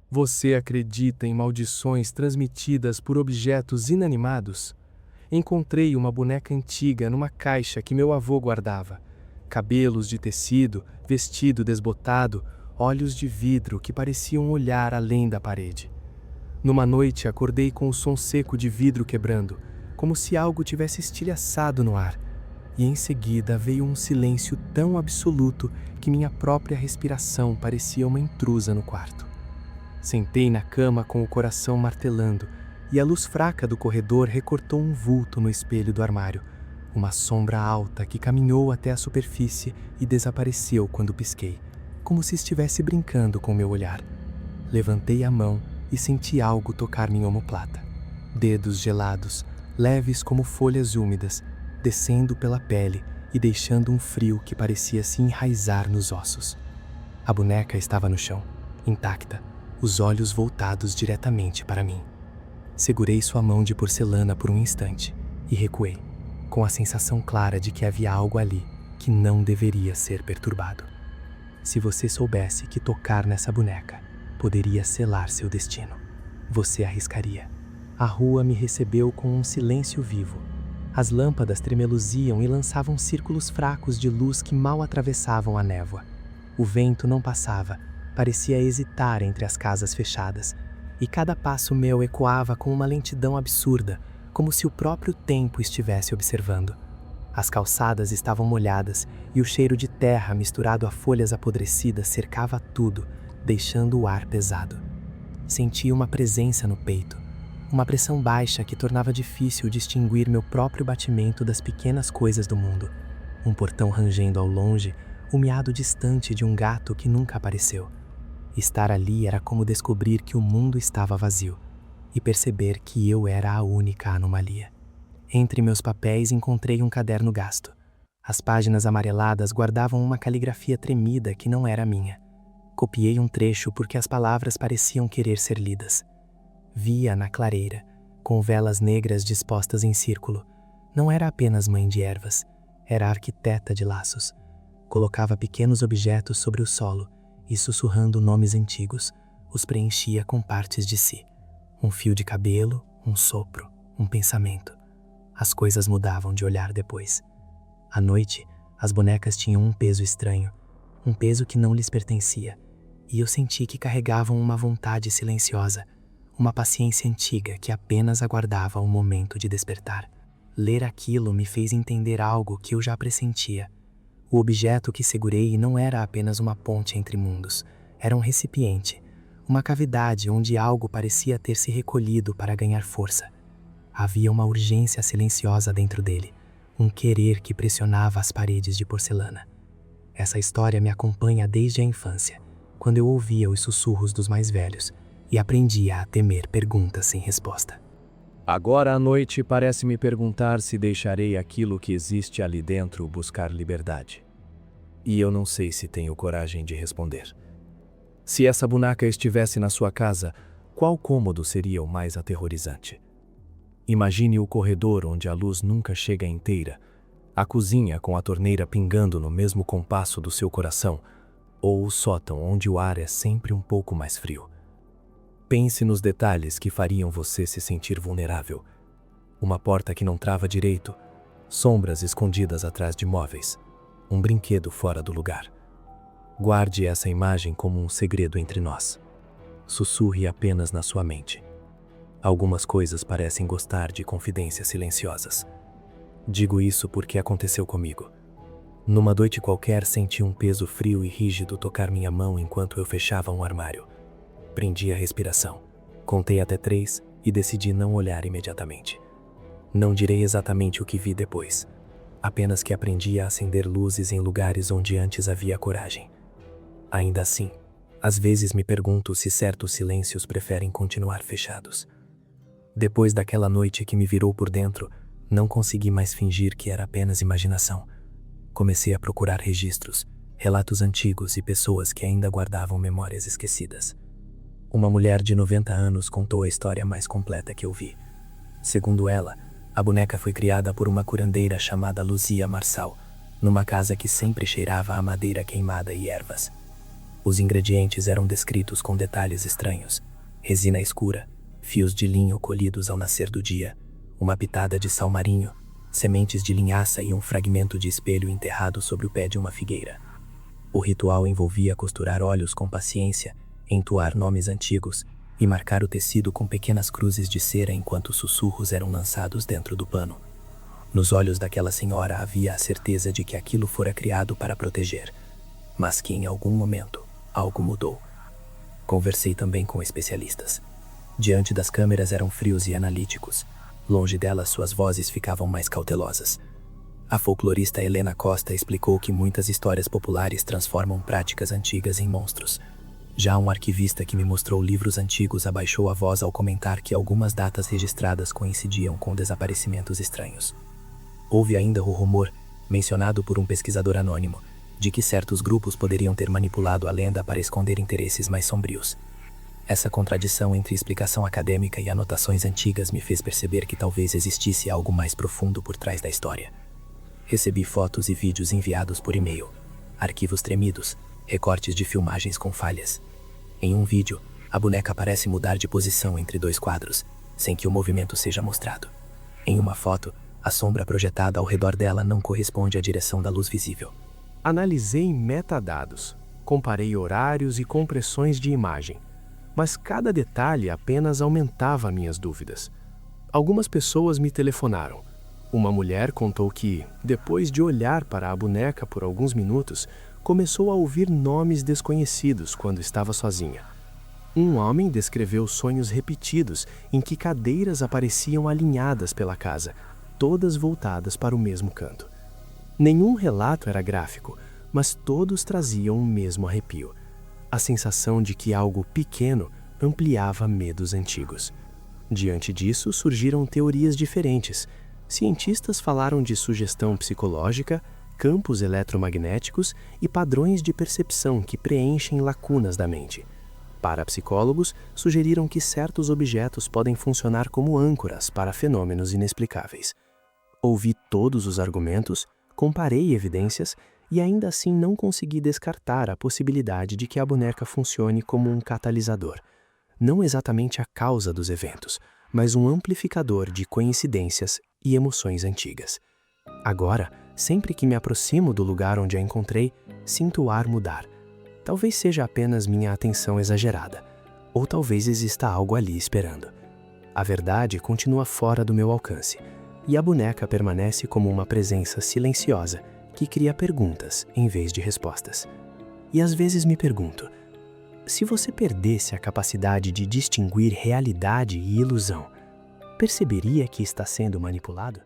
Você acredita em maldições transmitidas por objetos inanimados? Encontrei uma boneca antiga numa caixa que meu avô guardava. Cabelos de tecido, vestido desbotado, olhos de vidro que pareciam olhar além da parede. Numa noite acordei com o som seco de vidro quebrando, como se algo tivesse estilhaçado no ar. E em seguida veio um silêncio tão absoluto que minha própria respiração parecia uma intrusa no quarto. Sentei na cama com o coração martelando, e a luz fraca do corredor recortou um vulto no espelho do armário, uma sombra alta que caminhou até a superfície e desapareceu quando pisquei, como se estivesse brincando com meu olhar. Levantei a mão e senti algo tocar minha omoplata. Dedos gelados, leves como folhas úmidas, descendo pela pele e deixando um frio que parecia se enraizar nos ossos. A boneca estava no chão, intacta, os olhos voltados diretamente para mim. Segurei sua mão de porcelana por um instante e recuei, com a sensação clara de que havia algo ali que não deveria ser perturbado. Se você soubesse que tocar nessa boneca poderia selar seu destino, você arriscaria. A rua me recebeu com um silêncio vivo. As lâmpadas tremeluziam e lançavam círculos fracos de luz que mal atravessavam a névoa. O vento não passava, parecia hesitar entre as casas fechadas, e cada passo meu ecoava com uma lentidão absurda, como se o próprio tempo estivesse observando. As calçadas estavam molhadas e o cheiro de terra misturado a folhas apodrecidas cercava tudo, deixando o ar pesado. Senti uma presença no peito, uma pressão baixa que tornava difícil distinguir meu próprio batimento das pequenas coisas do mundo. Um portão rangendo ao longe, o miado distante de um gato que nunca apareceu. Estar ali era como descobrir que o mundo estava vazio e perceber que eu era a única anomalia. Entre meus papéis encontrei um caderno gasto. As páginas amareladas guardavam uma caligrafia tremida que não era minha. Copiei um trecho porque as palavras pareciam querer ser lidas. Via na clareira, com velas negras dispostas em círculo. Não era apenas mãe de ervas, era arquiteta de laços. Colocava pequenos objetos sobre o solo e, sussurrando nomes antigos, os preenchia com partes de si. Um fio de cabelo, um sopro, um pensamento. As coisas mudavam de olhar depois. À noite, as bonecas tinham um peso estranho, um peso que não lhes pertencia, e eu senti que carregavam uma vontade silenciosa, uma paciência antiga que apenas aguardava o momento de despertar. Ler aquilo me fez entender algo que eu já pressentia. O objeto que segurei não era apenas uma ponte entre mundos, era um recipiente, uma cavidade onde algo parecia ter se recolhido para ganhar força. Havia uma urgência silenciosa dentro dele, um querer que pressionava as paredes de porcelana. Essa história me acompanha desde a infância, quando eu ouvia os sussurros dos mais velhos e aprendia a temer perguntas sem resposta. Agora à noite parece me perguntar se deixarei aquilo que existe ali dentro buscar liberdade. E eu não sei se tenho coragem de responder. Se essa boneca estivesse na sua casa, qual cômodo seria o mais aterrorizante? Imagine o corredor onde a luz nunca chega inteira, a cozinha com a torneira pingando no mesmo compasso do seu coração, ou o sótão onde o ar é sempre um pouco mais frio. Pense nos detalhes que fariam você se sentir vulnerável. Uma porta que não trava direito, sombras escondidas atrás de móveis, um brinquedo fora do lugar. Guarde essa imagem como um segredo entre nós. Sussurre apenas na sua mente. Algumas coisas parecem gostar de confidências silenciosas. Digo isso porque aconteceu comigo. Numa noite qualquer, senti um peso frio e rígido tocar minha mão enquanto eu fechava um armário. Prendi a respiração, contei até 3 e decidi não olhar imediatamente. Não direi exatamente o que vi depois, apenas que aprendi a acender luzes em lugares onde antes havia coragem. Ainda assim, às vezes me pergunto se certos silêncios preferem continuar fechados. Depois daquela noite que me virou por dentro, não consegui mais fingir que era apenas imaginação. Comecei a procurar registros, relatos antigos e pessoas que ainda guardavam memórias esquecidas. Uma mulher de 90 anos contou a história mais completa que eu vi. Segundo ela, a boneca foi criada por uma curandeira chamada Luzia Marçal, numa casa que sempre cheirava a madeira queimada e ervas. Os ingredientes eram descritos com detalhes estranhos: resina escura, fios de linho colhidos ao nascer do dia, uma pitada de sal marinho, sementes de linhaça e um fragmento de espelho enterrado sobre o pé de uma figueira. O ritual envolvia costurar olhos com paciência, entoar nomes antigos e marcar o tecido com pequenas cruzes de cera enquanto sussurros eram lançados dentro do pano. Nos olhos daquela senhora havia a certeza de que aquilo fora criado para proteger, mas que em algum momento algo mudou. Conversei também com especialistas. Diante das câmeras eram frios e analíticos. Longe delas, suas vozes ficavam mais cautelosas. A folclorista Helena Costa explicou que muitas histórias populares transformam práticas antigas em monstros. Já um arquivista que me mostrou livros antigos abaixou a voz ao comentar que algumas datas registradas coincidiam com desaparecimentos estranhos. Houve ainda o rumor, mencionado por um pesquisador anônimo, de que certos grupos poderiam ter manipulado a lenda para esconder interesses mais sombrios. Essa contradição entre explicação acadêmica e anotações antigas me fez perceber que talvez existisse algo mais profundo por trás da história. Recebi fotos e vídeos enviados por e-mail, arquivos tremidos, recortes de filmagens com falhas. Em um vídeo, a boneca parece mudar de posição entre dois quadros, sem que o movimento seja mostrado. Em uma foto, a sombra projetada ao redor dela não corresponde à direção da luz visível. Analisei metadados, comparei horários e compressões de imagem, mas cada detalhe apenas aumentava minhas dúvidas. Algumas pessoas me telefonaram. Uma mulher contou que, depois de olhar para a boneca por alguns minutos, começou a ouvir nomes desconhecidos quando estava sozinha. Um homem descreveu sonhos repetidos em que cadeiras apareciam alinhadas pela casa, todas voltadas para o mesmo canto. Nenhum relato era gráfico, mas todos traziam o mesmo arrepio. A sensação de que algo pequeno ampliava medos antigos. Diante disso, surgiram teorias diferentes. Cientistas falaram de sugestão psicológica, campos eletromagnéticos e padrões de percepção que preenchem lacunas da mente. Parapsicólogos sugeriram que certos objetos podem funcionar como âncoras para fenômenos inexplicáveis. Ouvi todos os argumentos, comparei evidências e ainda assim não consegui descartar a possibilidade de que a boneca funcione como um catalisador. Não exatamente a causa dos eventos, mas um amplificador de coincidências e emoções antigas. Agora, sempre que me aproximo do lugar onde a encontrei, sinto o ar mudar. Talvez seja apenas minha atenção exagerada, ou talvez exista algo ali esperando. A verdade continua fora do meu alcance, e a boneca permanece como uma presença silenciosa que cria perguntas em vez de respostas. E às vezes me pergunto, se você perdesse a capacidade de distinguir realidade e ilusão, perceberia que está sendo manipulado?